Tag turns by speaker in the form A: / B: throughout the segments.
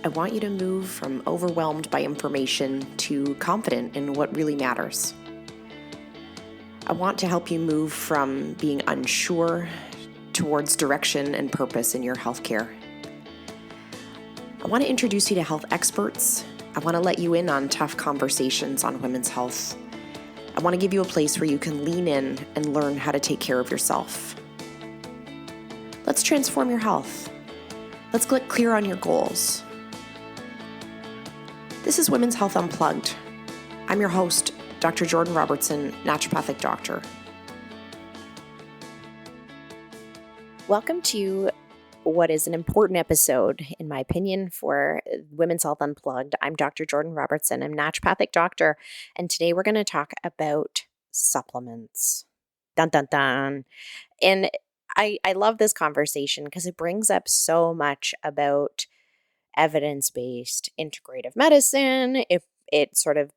A: I want you to move from overwhelmed by information to confident in what really matters. I want to help you move from being unsure towards direction and purpose in your healthcare. I want to introduce you to health experts. I want to let you in on tough conversations on women's health. I want to give you a place where you can lean in and learn how to take care of yourself. Let's transform your health. Let's get clear on your goals. This is Women's Health Unplugged. I'm your host, Dr. Jordan Robertson, Naturopathic Doctor. Welcome to what is an important episode, in my opinion, for Women's Health Unplugged. I'm Dr. Jordan Robertson. I'm Naturopathic Doctor, and today we're going to talk about supplements. Dun, dun, dun. And I love this conversation because it brings up so much about evidence-based integrative medicine. It sort of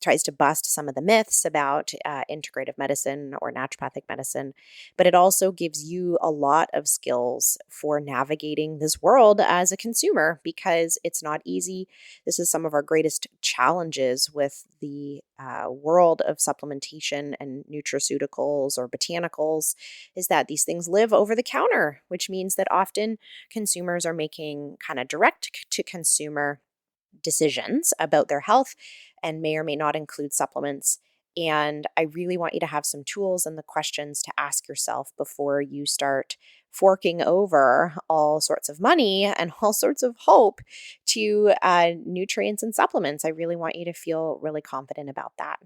A: tries to bust some of the myths about integrative medicine or naturopathic medicine, but it also gives you a lot of skills for navigating this world as a consumer because it's not easy. This is some of our greatest challenges with the world of supplementation and nutraceuticals or botanicals is that these things live over the counter, which means that often consumers are making kind of direct to consumer decisions about their health and may or may not include supplements. And I really want you to have some tools and the questions to ask yourself before you start forking over all sorts of money and all sorts of hope to nutrients and supplements. I really want you to feel really confident about that.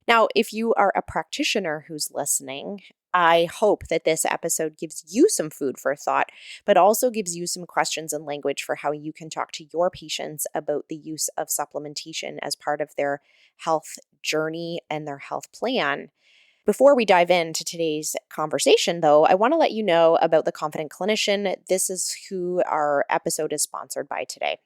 A: Now, if you are a practitioner who's listening, I hope that this episode gives you some food for thought, but also gives you some questions and language for how you can talk to your patients about the use of supplementation as part of their health journey and their health plan. Before we dive into today's conversation, though, I want to let you know about the Confident Clinician. This is who our episode is sponsored by today.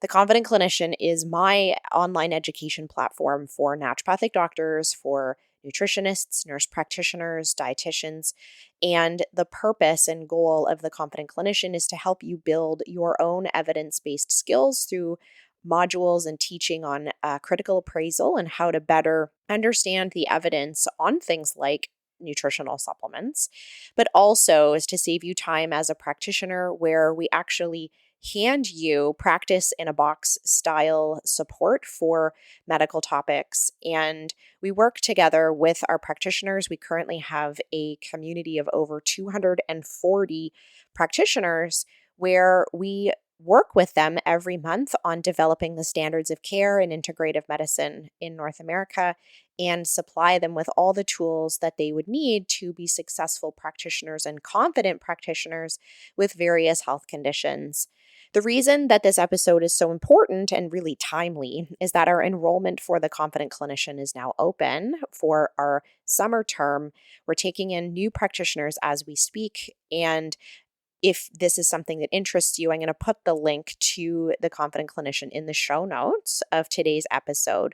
A: The Confident Clinician is my online education platform for naturopathic doctors, for nutritionists, nurse practitioners, dietitians, and the purpose and goal of the Confident Clinician is to help you build your own evidence-based skills through modules and teaching on critical appraisal and how to better understand the evidence on things like nutritional supplements, but also is to save you time as a practitioner where we actually hand you practice in a box style support for medical topics. And we work together with our practitioners. We currently have a community of over 240 practitioners where we work with them every month on developing the standards of care in integrative medicine in North America and supply them with all the tools that they would need to be successful practitioners and confident practitioners with various health conditions. The reason that this episode is so important and really timely is that our enrollment for the Confident Clinician is now open for our summer term. We're taking in new practitioners as we speak, and if this is something that interests you, I'm going to put the link to the Confident Clinician in the show notes of today's episode.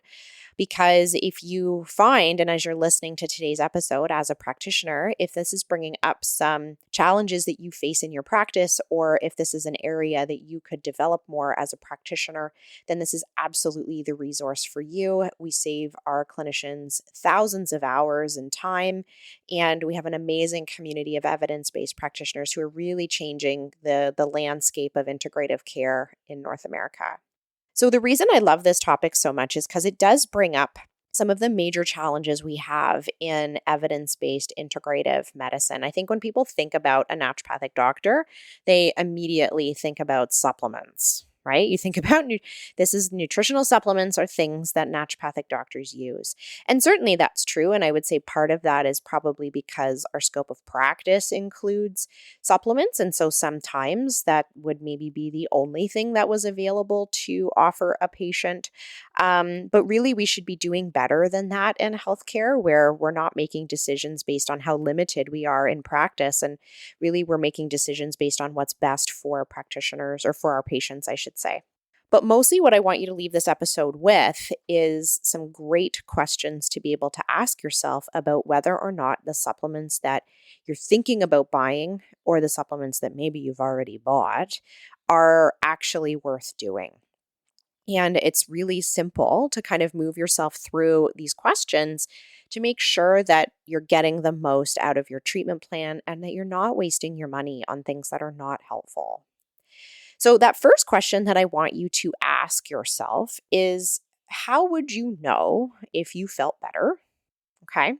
A: Because if you find, and as you're listening to today's episode as a practitioner, if this is bringing up some challenges that you face in your practice, or if this is an area that you could develop more as a practitioner, then this is absolutely the resource for you. We save our clinicians thousands of hours and time, and we have an amazing community of evidence-based practitioners who are really changing the landscape of integrative care in North America. So the reason I love this topic so much is because it does bring up some of the major challenges we have in evidence-based integrative medicine. I think when people think about a naturopathic doctor, they immediately think about supplements, right? You think about this is nutritional supplements are things that naturopathic doctors use. And certainly that's true. And I would say part of that is probably because our scope of practice includes supplements. And so sometimes that would maybe be the only thing that was available to offer a patient. But really, we should be doing better than that in healthcare, where we're not making decisions based on how limited we are in practice. And really, we're making decisions based on what's best for practitioners or for our patients, I should say. But mostly what I want you to leave this episode with is some great questions to be able to ask yourself about whether or not the supplements that you're thinking about buying or the supplements that maybe you've already bought are actually worth doing. And it's really simple to kind of move yourself through these questions to make sure that you're getting the most out of your treatment plan and that you're not wasting your money on things that are not helpful. So, that first question that I want you to ask yourself is, how would you know if you felt better? Okay.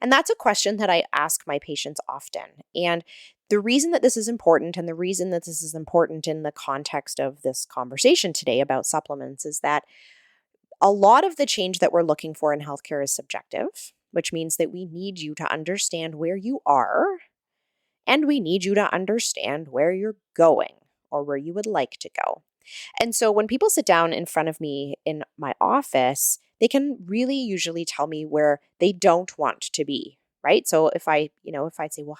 A: And that's a question that I ask my patients often. And the reason that this is important, and the reason that this is important in the context of this conversation today about supplements, is that a lot of the change that we're looking for in healthcare is subjective, which means that we need you to understand where you are and we need you to understand where you're going or where you would like to go. And so when people sit down in front of me in my office, they can really usually tell me where they don't want to be, right? So if I say, well,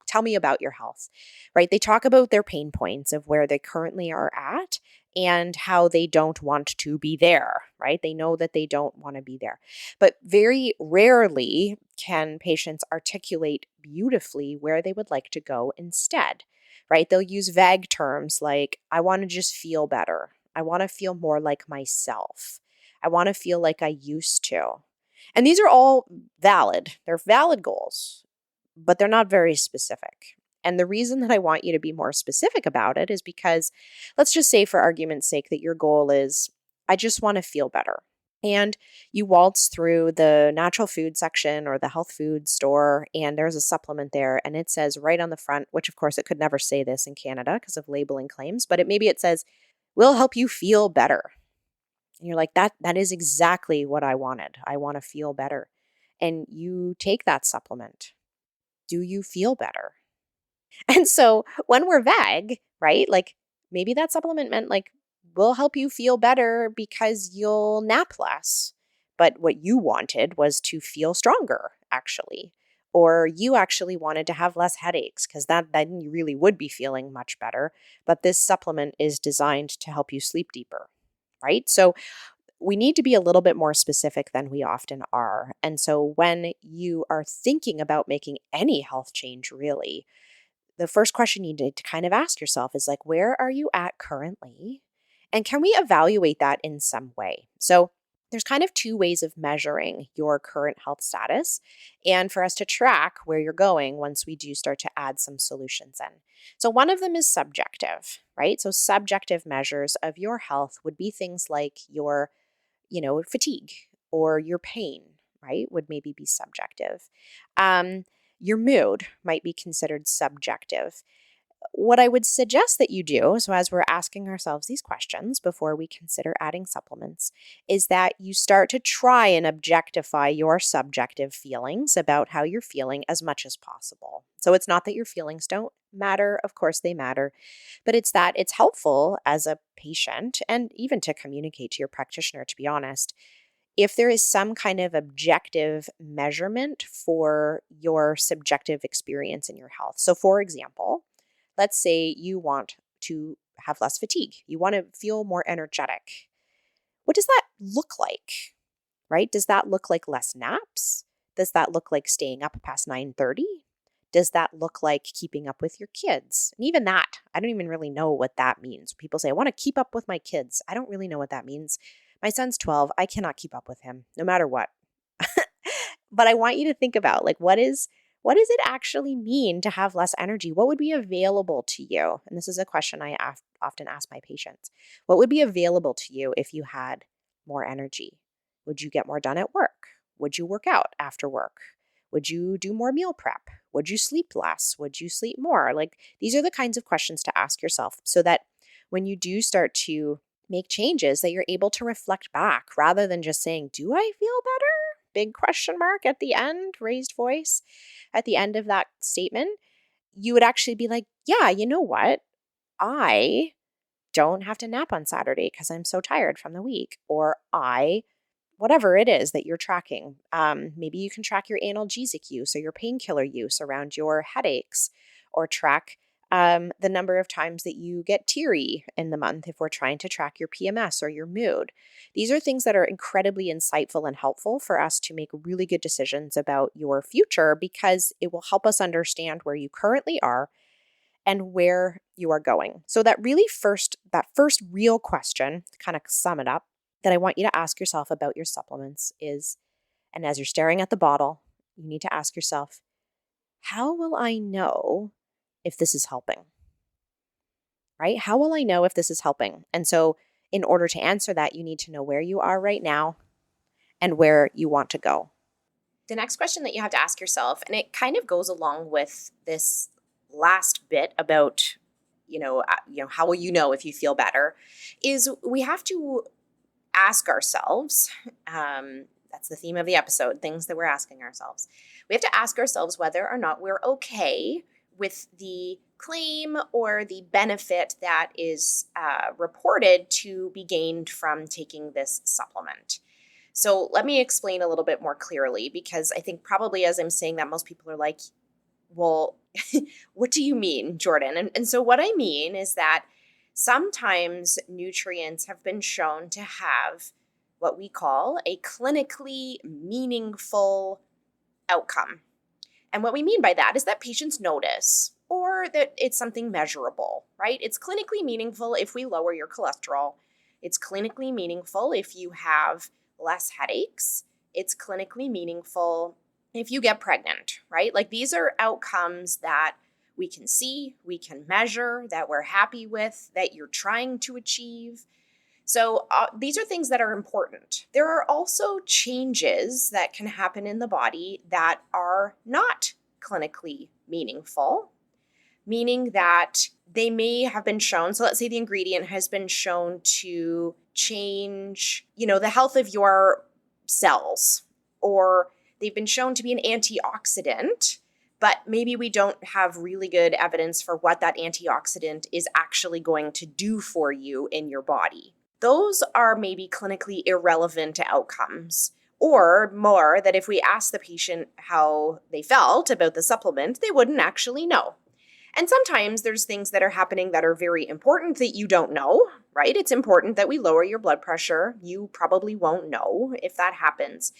A: tell me about your health, right? They talk about their pain points of where they currently are at and how they don't want to be there, right? They know that they don't want to be there. But very rarely can patients articulate beautifully where they would like to go instead, right? They'll use vague terms like, I want to just feel better. I want to feel more like myself. I want to feel like I used to. And these are all valid. They're valid goals, but they're not very specific. And the reason that I want you to be more specific about it is because, let's just say for argument's sake that your goal is, I just want to feel better. And you waltz through the natural food section or the health food store, and there's a supplement there, and it says right on the front, which of course it could never say this in Canada because of labeling claims, but maybe it says, will help you feel better. And you're like, that is exactly what I wanted. I want to feel better. And you take that supplement. Do you feel better? And so when we're vague, right? Like maybe that supplement meant like will help you feel better because you'll nap less. But what you wanted was to feel stronger, actually. Or you actually wanted to have less headaches because then you really would be feeling much better. But this supplement is designed to help you sleep deeper, right? So we need to be a little bit more specific than we often are. And so when you are thinking about making any health change, really, the first question you need to kind of ask yourself is like, where are you at currently? And can we evaluate that in some way? So there's kind of two ways of measuring your current health status and for us to track where you're going once we do start to add some solutions in. So one of them is subjective, right? So subjective measures of your health would be things like your fatigue or your pain, right? Would maybe be subjective. Your mood might be considered subjective. What I would suggest that you do, so as we're asking ourselves these questions before we consider adding supplements, is that you start to try and objectify your subjective feelings about how you're feeling as much as possible. So it's not that your feelings don't matter. Of course they matter, but it's that it's helpful as a patient and even to communicate to your practitioner, to be honest, if there is some kind of objective measurement for your subjective experience in your health. So for example, let's say you want to have less fatigue. You want to feel more energetic. What does that look like? Right? Does that look like less naps? Does that look like staying up past 9:30? Does that look like keeping up with your kids? And even that, I don't even really know what that means. People say, I want to keep up with my kids. I don't really know what that means. My son's 12. I cannot keep up with him no matter what. But I want you to think about what does it actually mean to have less energy? What would be available to you? And this is a question I often ask my patients. What would be available to you if you had more energy? Would you get more done at work? Would you work out after work? Would you do more meal prep? Would you sleep less? Would you sleep more? These are the kinds of questions to ask yourself so that when you do start to make changes that you're able to reflect back rather than just saying, do I feel better? Big question mark at the end, raised voice at the end of that statement. You would actually be like, yeah, you know what? I don't have to nap on Saturday because I'm so tired from the week. Or whatever it is that you're tracking. Maybe you can track your analgesic use or your painkiller use around your headaches, or track the number of times that you get teary in the month if we're trying to track your PMS or your mood. These are things that are incredibly insightful and helpful for us to make really good decisions about your future because it will help us understand where you currently are and where you are going. So that first real question, to kind of sum it up, that I want you to ask yourself about your supplements is, and as you're staring at the bottle, you need to ask yourself, how will I know if this is helping? Right? How will I know if this is helping? And so in order to answer that, you need to know where you are right now and where you want to go. The next question that you have to ask yourself, and it kind of goes along with this last bit about, how will you know if you feel better, is we have to ask ourselves, that's the theme of the episode, things that we're asking ourselves. We have to ask ourselves whether or not we're okay with the claim or the benefit that is reported to be gained from taking this supplement. So let me explain a little bit more clearly, because I think probably as I'm saying that, most people are like, well, what do you mean, Jordan? And so what I mean is that sometimes nutrients have been shown to have what we call a clinically meaningful outcome. And what we mean by that is that patients notice, or that it's something measurable, right? It's clinically meaningful if we lower your cholesterol. It's clinically meaningful if you have less headaches. It's clinically meaningful if you get pregnant, right? Like, these are outcomes that we can see, we can measure, that we're happy with, that you're trying to achieve. So these are things that are important. There are also changes that can happen in the body that are not clinically meaningful, meaning that they may have been shown. So let's say the ingredient has been shown to change, the health of your cells, or they've been shown to be an antioxidant, but maybe we don't have really good evidence for what that antioxidant is actually going to do for you in your body. Those are maybe clinically irrelevant outcomes, or more, that if we asked the patient how they felt about the supplement, they wouldn't actually know. And sometimes there's things that are happening that are very important that you don't know, right? It's important that we lower your blood pressure. You probably won't know if that happens.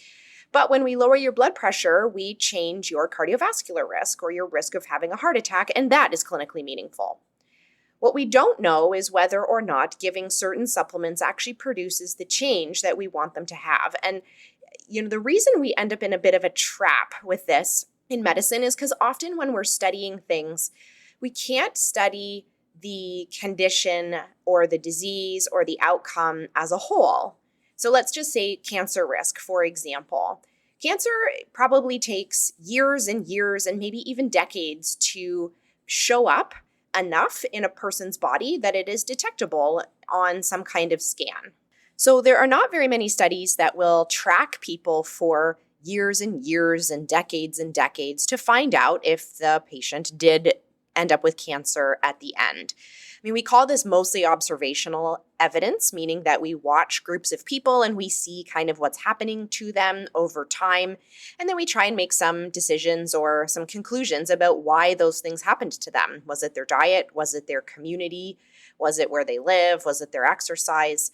A: But when we lower your blood pressure, we change your cardiovascular risk or your risk of having a heart attack, and that is clinically meaningful. What we don't know is whether or not giving certain supplements actually produces the change that we want them to have. And, the reason we end up in a bit of a trap with this in medicine is because often when we're studying things, we can't study the condition or the disease or the outcome as a whole. So let's just say cancer risk, for example. Cancer probably takes years and years and maybe even decades to show up enough in a person's body that it is detectable on some kind of scan. So there are not very many studies that will track people for years and years and decades to find out if the patient did end up with cancer at the end. I mean, we call this mostly observational evidence, meaning that we watch groups of people and we see kind of what's happening to them over time. And then we try and make some decisions or some conclusions about why those things happened to them. Was it their diet? Was it their community? Was it where they live? Was it their exercise?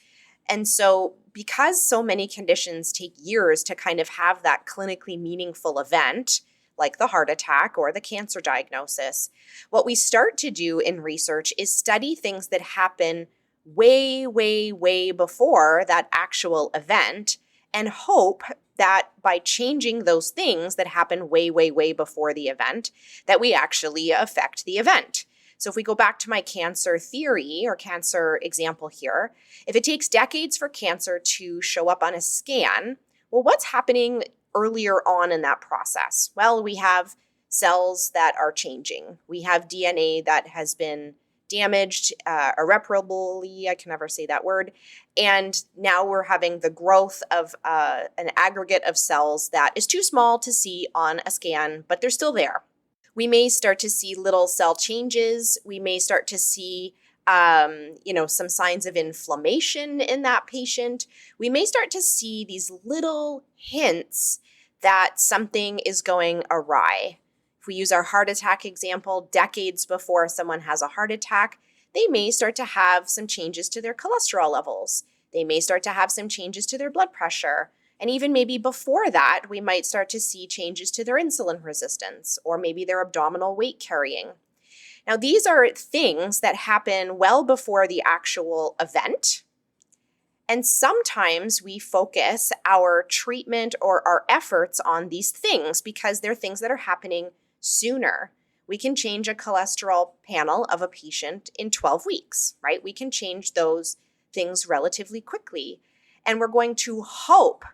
A: And so because so many conditions take years to kind of have that clinically meaningful event, like the heart attack or the cancer diagnosis, what we start to do in research is study things that happen way, way, way before that actual event, and hope that by changing those things that happen way, way, way before the event, that we actually affect the event. So if we go back to my cancer theory or cancer example here, if it takes decades for cancer to show up on a scan, well, what's happening earlier on in that process? Well, we have cells that are changing. We have DNA that has been damaged irreparably. I can never say that word. And now we're having the growth of an aggregate of cells that is too small to see on a scan, but they're still there. We may start to see little cell changes. We may start to see some signs of inflammation in that patient. We may start to see these little hints that something is going awry. If we use our heart attack example, decades before someone has a heart attack, they may start to have some changes to their cholesterol levels. They may start to have some changes to their blood pressure. And even maybe before that, we might start to see changes to their insulin resistance or maybe their abdominal weight carrying. Now, these are things that happen well before the actual event. And sometimes we focus our treatment or our efforts on these things because they're things that are happening sooner. We can change a cholesterol panel of a patient in 12 weeks, right? We can change those things relatively quickly. And we're going to hope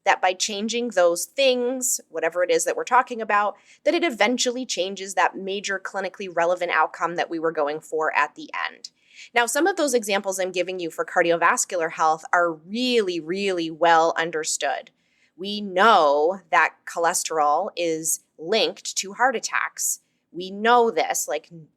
A: that by changing those things, whatever it is that we're talking about, that it eventually changes that major clinically relevant outcome that we were going for at the end. Now, some of those examples I'm giving you for cardiovascular health are really, really well understood. We know that cholesterol is linked to heart attacks. We know this,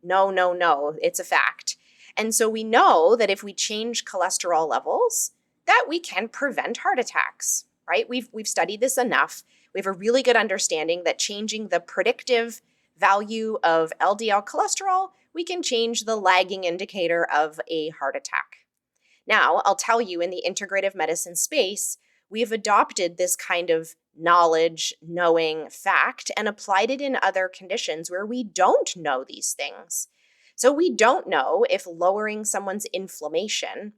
A: no, it's a fact. And so we know that if we change cholesterol levels, that we can prevent heart attacks, right? We've studied this enough. We have a really good understanding that changing the predictive value of LDL cholesterol, we can change the lagging indicator of a heart attack. Now, I'll tell you, in the integrative medicine space, we've adopted this kind of knowledge, knowing fact, and applied it in other conditions where we don't know these things. So we don't know if lowering someone's inflammation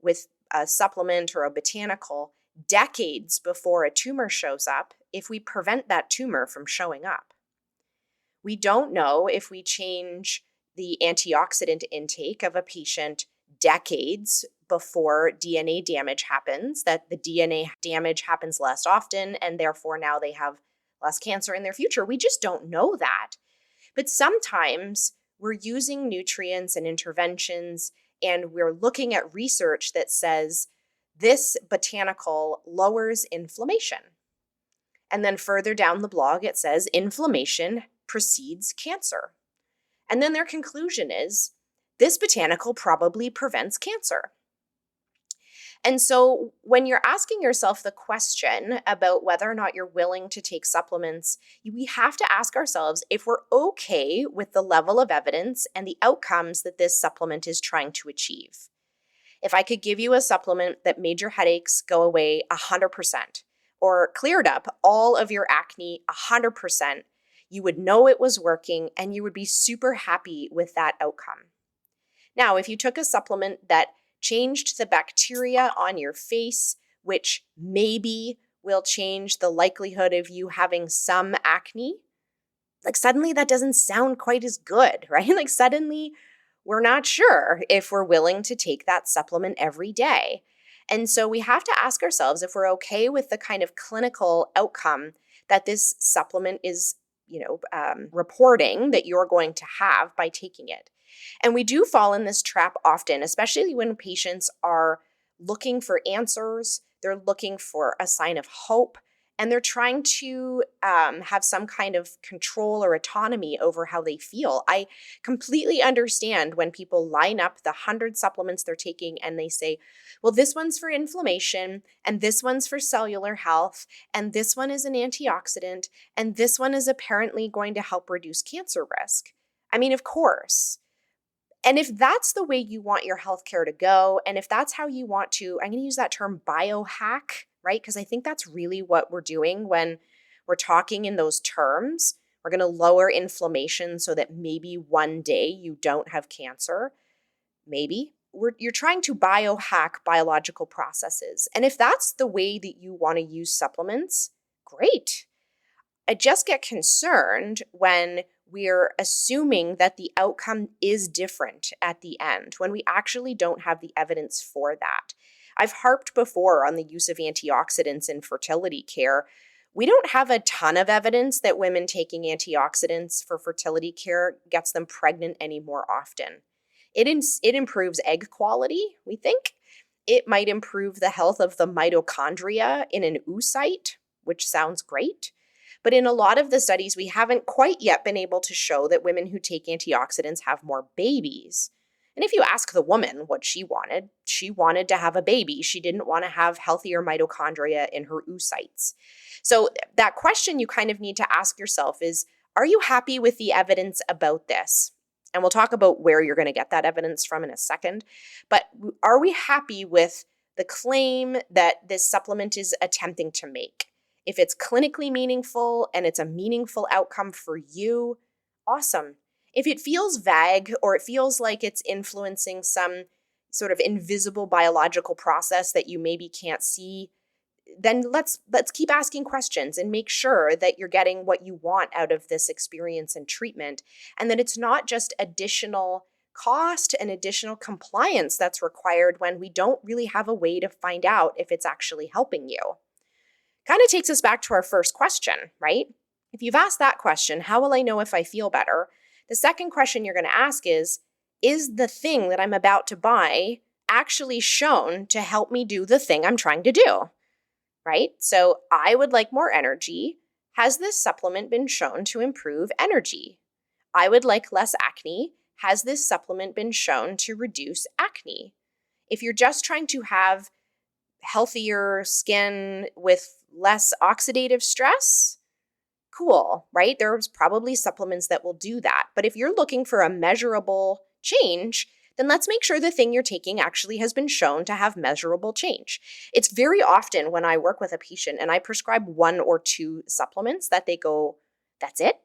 A: with a supplement or a botanical decades before a tumor shows up, if we prevent that tumor from showing up. We don't know if we change the antioxidant intake of a patient decades before DNA damage happens, that the DNA damage happens less often and therefore now they have less cancer in their future. We just don't know that. But sometimes we're using nutrients and interventions and we're looking at research that says this botanical lowers inflammation. And then further down the blog, it says inflammation precedes cancer. And then their conclusion is this botanical probably prevents cancer. And so when you're asking yourself the question about whether or not you're willing to take supplements, we have to ask ourselves if we're okay with the level of evidence and the outcomes that this supplement is trying to achieve. If I could give you a supplement that made your headaches go away 100% or cleared up all of your acne 100%, you would know it was working and you would be super happy with that outcome. Now, if you took a supplement that changed the bacteria on your face, which maybe will change the likelihood of you having some acne, suddenly that doesn't sound quite as good, right? Suddenly we're not sure if we're willing to take that supplement every day. And so we have to ask ourselves if we're okay with the kind of clinical outcome that this supplement is, reporting that you're going to have by taking it. And we do fall in this trap often, especially when patients are looking for answers, they're looking for a sign of hope, and they're trying to have some kind of control or autonomy over how they feel. I completely understand when people line up the 100 supplements they're taking and they say, well, this one's for inflammation, and this one's for cellular health, and this one is an antioxidant, and this one is apparently going to help reduce cancer risk. I mean, of course. And if that's the way you want your healthcare to go, and if that's how you want to, I'm going to use that term biohack, right? Because I think that's really what we're doing when we're talking in those terms. We're going to lower inflammation so that maybe one day you don't have cancer. Maybe. You're trying to biohack biological processes. And if that's the way that you want to use supplements, great. I just get concerned when we're assuming that the outcome is different at the end, when we actually don't have the evidence for that. I've harped before on the use of antioxidants in fertility care. We don't have a ton of evidence that women taking antioxidants for fertility care gets them pregnant any more often. It improves egg quality, we think. It might improve the health of the mitochondria in an oocyte, which sounds great. But in a lot of the studies, we haven't quite yet been able to show that women who take antioxidants have more babies. And if you ask the woman what she wanted to have a baby. She didn't want to have healthier mitochondria in her oocytes. So that question you kind of need to ask yourself is, Are you happy with the evidence about this? And we'll talk about where you're going to get that evidence from in a second. But are we happy with the claim that this supplement is attempting to make? If it's clinically meaningful and it's a meaningful outcome for you, awesome. If it feels vague or it feels like it's influencing some sort of invisible biological process that you maybe can't see, then let's keep asking questions and make sure that you're getting what you want out of this experience and treatment, and that it's not just additional cost and additional compliance that's required when we don't really have a way to find out if it's actually helping you. Kind of takes us back to our first question, right? If you've asked that question, how will I know if I feel better? The second question you're going to ask is the thing that I'm about to buy actually shown to help me do the thing I'm trying to do? Right? So I would like more energy. Has this supplement been shown to improve energy? I would like less acne. Has this supplement been shown to reduce acne? If you're just trying to have healthier skin with less oxidative stress, cool, right? There's probably supplements that will do that. But if you're looking for a measurable change, then let's make sure the thing you're taking actually has been shown to have measurable change. It's very often when I work with a patient and I prescribe 1 or 2 supplements that they go, that's it?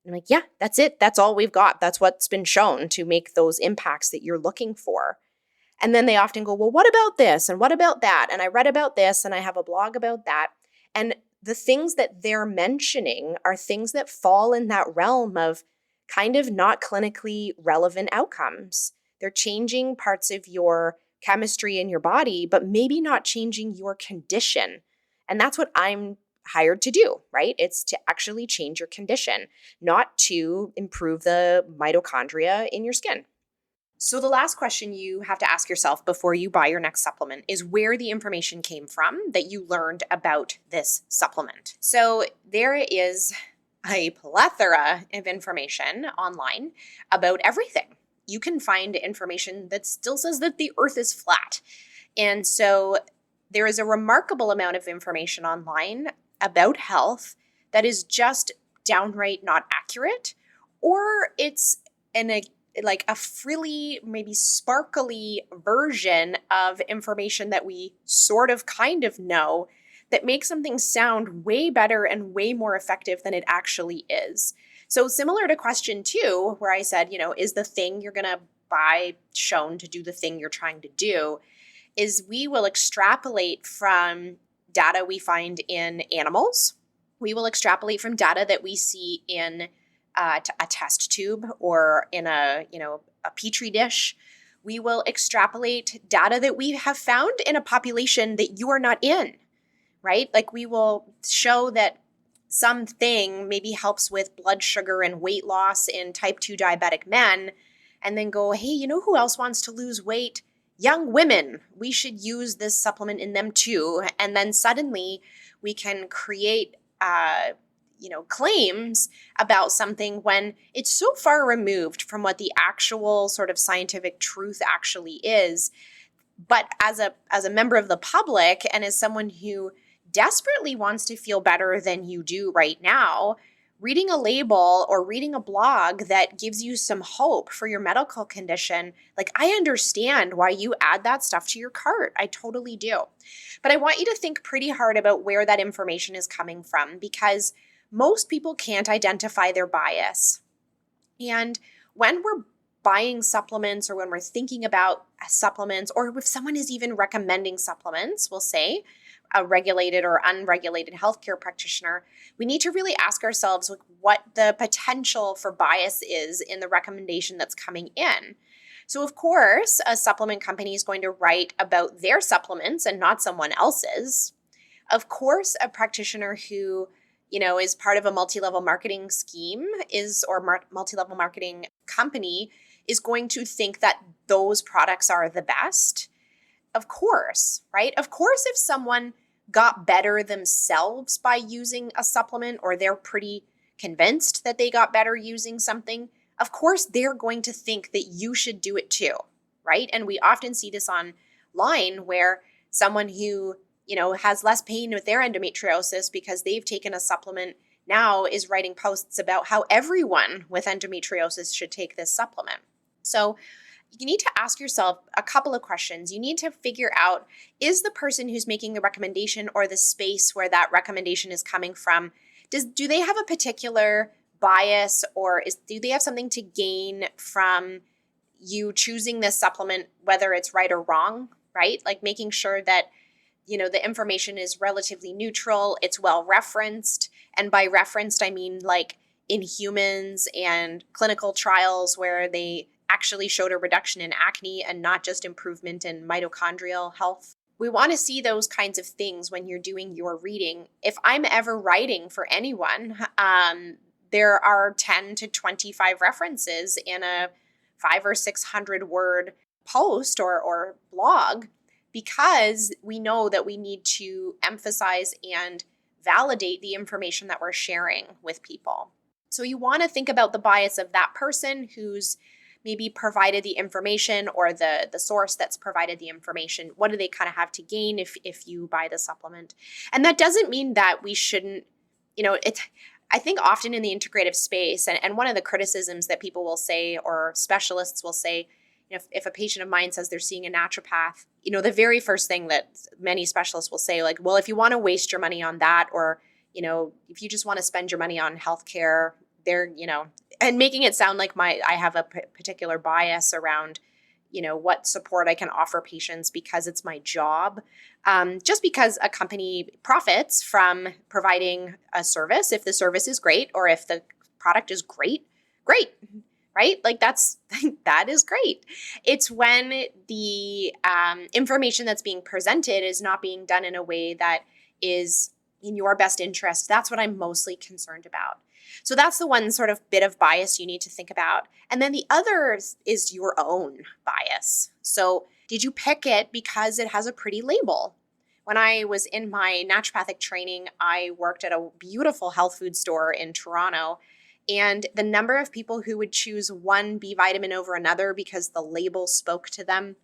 A: I'm like, yeah, that's it. That's all we've got. That's what's been shown to make those impacts that you're looking for. And then they often go, well, what about this? And what about that? And I read about this and I have a blog about that. And the things that they're mentioning are things that fall in that realm of kind of not clinically relevant outcomes. They're changing parts of your chemistry in your body, but maybe not changing your condition. And that's what I'm hired to do, right? It's to actually change your condition, not to improve the mitochondria in your skin. So the last question you have to ask yourself before you buy your next supplement is where the information came from that you learned about this supplement. So there is a plethora of information online about everything. You can find information that still says that the earth is flat. And so there is a remarkable amount of information online about health that is just downright not accurate, or it's like a frilly, maybe sparkly version of information that we sort of kind of know that makes something sound way better and way more effective than it actually is. So similar to question 2, where I said, is the thing you're going to buy shown to do the thing you're trying to do, is we will extrapolate from data we find in animals. We will extrapolate from data that we see in a test tube or in a petri dish. We will extrapolate data that we have found in a population that you are not in, right? Like we will show that something maybe helps with blood sugar and weight loss in type 2 diabetic men, and then go, hey, you know who else wants to lose weight? Young women. We should use this supplement in them too. And then suddenly we can create claims about something when it's so far removed from what the actual sort of scientific truth actually is. But as a member of the public and as someone who desperately wants to feel better than you do right now, reading a label or reading a blog that gives you some hope for your medical condition, like I understand why you add that stuff to your cart. I totally do. But I want you to think pretty hard about where that information is coming from, because most people can't identify their bias. And when we're buying supplements or when we're thinking about supplements, or if someone is even recommending supplements, we'll say, a regulated or unregulated healthcare practitioner, we need to really ask ourselves what the potential for bias is in the recommendation that's coming in. So of course, a supplement company is going to write about their supplements and not someone else's. Of course, a practitioner who is part of a multi-level marketing scheme multi-level marketing company is going to think that those products are the best. Of course, right? Of course, if someone got better themselves by using a supplement, or they're pretty convinced that they got better using something, of course, they're going to think that you should do it too, right? And we often see this online where someone who, has less pain with their endometriosis because they've taken a supplement now is writing posts about how everyone with endometriosis should take this supplement. So you need to ask yourself a couple of questions. You need to figure out, is the person who's making the recommendation or the space where that recommendation is coming from, do they have a particular bias, or do they have something to gain from you choosing this supplement, whether it's right or wrong, right? Like making sure that, the information is relatively neutral, it's well referenced. And by referenced, I mean like in humans and clinical trials where they actually showed a reduction in acne and not just improvement in mitochondrial health. We want to see those kinds of things when you're doing your reading. If I'm ever writing for anyone, there are 10 to 25 references in a 500 or 600 word post or blog, because we know that we need to emphasize and validate the information that we're sharing with people. So you want to think about the bias of that person who's maybe provided the information, or the source that's provided the information. What do they kind of have to gain if you buy the supplement? And that doesn't mean that we shouldn't, I think often in the integrative space, and one of the criticisms that people will say, or specialists will say, if a patient of mine says they're seeing a naturopath, the very first thing that many specialists will say, like, well, if you want to waste your money on that, or, if you just want to spend your money on healthcare, and making it sound like I have a particular bias around, what support I can offer patients because it's my job. Just because a company profits from providing a service, if the service is great, or if the product is great, right? Like that is great. It's when the information that's being presented is not being done in a way that is in your best interest. That's what I'm mostly concerned about. So that's the one sort of bit of bias you need to think about. And then the other is your own bias. So did you pick it because it has a pretty label? When I was in my naturopathic training, I worked at a beautiful health food store in Toronto. And the number of people who would choose one B vitamin over another because the label spoke to them,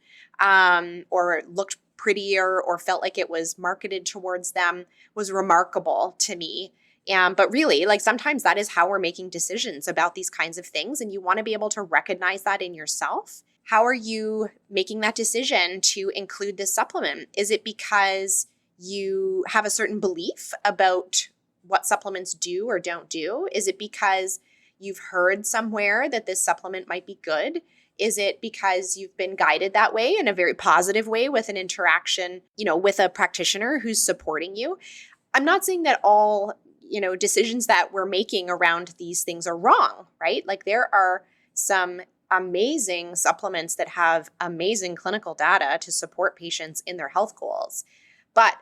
A: or looked prettier, or felt like it was marketed towards them, was remarkable to me. But really, like, sometimes that is how we're making decisions about these kinds of things. And you want to be able to recognize that in yourself. How are you making that decision to include this supplement? Is it because you have a certain belief about what supplements do or don't do? Is it because you've heard somewhere that this supplement might be good? Is it because you've been guided that way in a very positive way with an interaction, with a practitioner who's supporting you? I'm not saying that all, decisions that we're making around these things are wrong, right? Like, there are some amazing supplements that have amazing clinical data to support patients in their health goals. But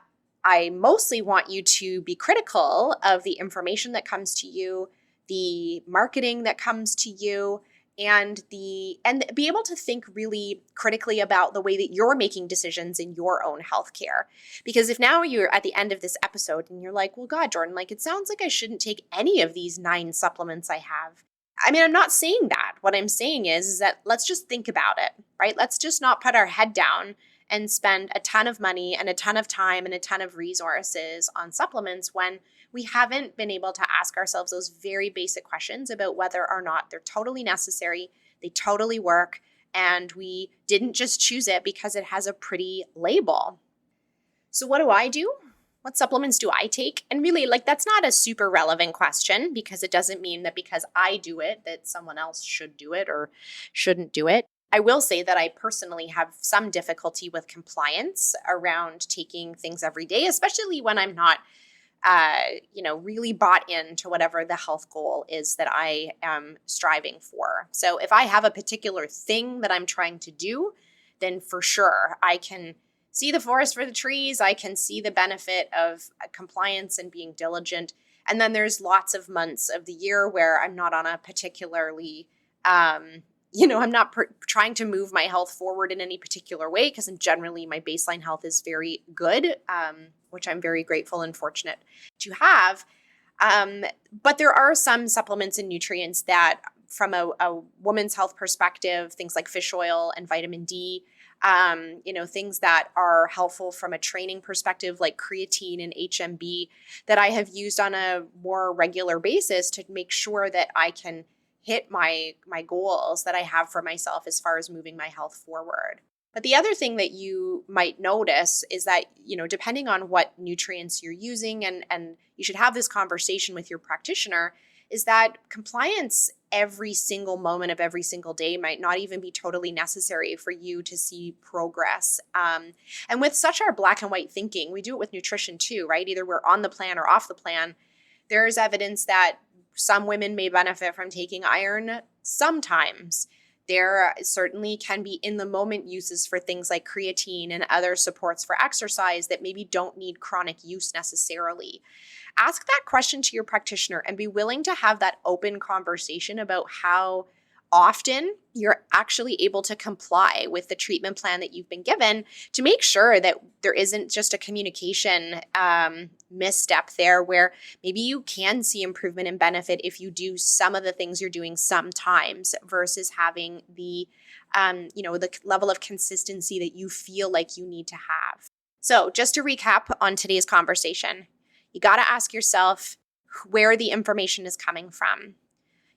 A: I mostly want you to be critical of the information that comes to you, the marketing that comes to you, and be able to think really critically about the way that you're making decisions in your own healthcare. Because if now you're at the end of this episode and you're like, well, God, Jordan, like, it sounds like I shouldn't take any of these 9 supplements I have. I mean, I'm not saying that. What I'm saying is that let's just think about it, right? Let's just not put our head down and spend a ton of money and a ton of time and a ton of resources on supplements when we haven't been able to ask ourselves those very basic questions about whether or not they're totally necessary, they totally work, and we didn't just choose it because it has a pretty label. So what do I do? What supplements do I take? And really, like, that's not a super relevant question, because it doesn't mean that because I do it that someone else should do it or shouldn't do it. I will say that I personally have some difficulty with compliance around taking things every day, especially when I'm not, really bought into whatever the health goal is that I am striving for. So if I have a particular thing that I'm trying to do, then for sure I can see the forest for the trees. I can see the benefit of compliance and being diligent. And then there's lots of months of the year where I'm not on a particularly, I'm not trying to move my health forward in any particular way, because generally my baseline health is very good, which I'm very grateful and fortunate to have. But there are some supplements and nutrients that from a woman's health perspective, things like fish oil and vitamin D, things that are helpful from a training perspective, like creatine and HMB, that I have used on a more regular basis to make sure that I can hit my goals that I have for myself as far as moving my health forward. But the other thing that you might notice is that, depending on what nutrients you're using, and you should have this conversation with your practitioner, is that compliance every single moment of every single day might not even be totally necessary for you to see progress. And with such our black and white thinking, we do it with nutrition too, right? Either we're on the plan or off the plan. There's evidence that some women may benefit from taking iron sometimes. There certainly can be in the moment uses for things like creatine and other supports for exercise that maybe don't need chronic use necessarily. Ask that question to your practitioner and be willing to have that open conversation about how often you're actually able to comply with the treatment plan that you've been given, to make sure that there isn't just a communication misstep there where maybe you can see improvement and benefit if you do some of the things you're doing sometimes versus having the level of consistency that you feel like you need to have. So just to recap on today's conversation, you got to ask yourself where the information is coming from.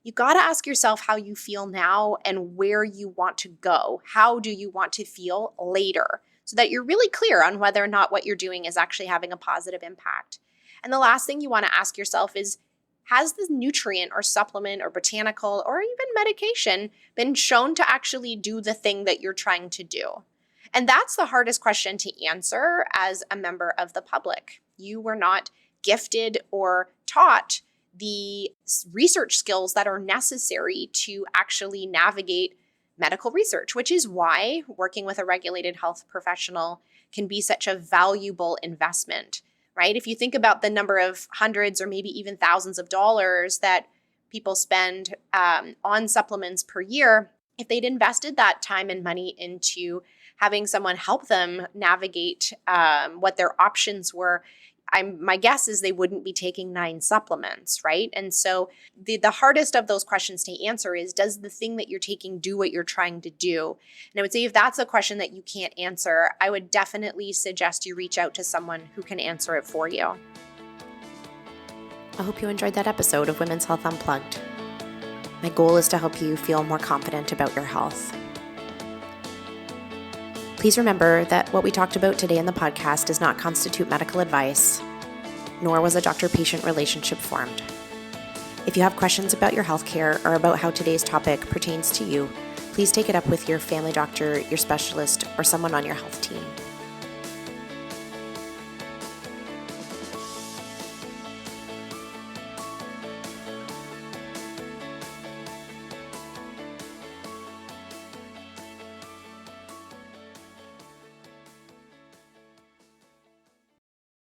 A: You got to ask yourself how you feel now and where you want to go. How do you want to feel later? So that you're really clear on whether or not what you're doing is actually having a positive impact. And the last thing you want to ask yourself is, has the nutrient or supplement or botanical or even medication been shown to actually do the thing that you're trying to do? And that's the hardest question to answer as a member of the public. You were not gifted or taught the research skills that are necessary to actually navigate medical research, which is why working with a regulated health professional can be such a valuable investment, right? If you think about the number of hundreds or maybe even thousands of dollars that people spend on supplements per year, if they'd invested that time and money into having someone help them navigate what their options were, my guess is they wouldn't be taking 9 supplements, right? And so the hardest of those questions to answer is, does the thing that you're taking do what you're trying to do? And I would say if that's a question that you can't answer, I would definitely suggest you reach out to someone who can answer it for you. I hope you enjoyed that episode of Women's Health Unplugged. My goal is to help you feel more confident about your health. Please remember that what we talked about today in the podcast does not constitute medical advice, nor was a doctor-patient relationship formed. If you have questions about your healthcare or about how today's topic pertains to you, please take it up with your family doctor, your specialist, or someone on your health team.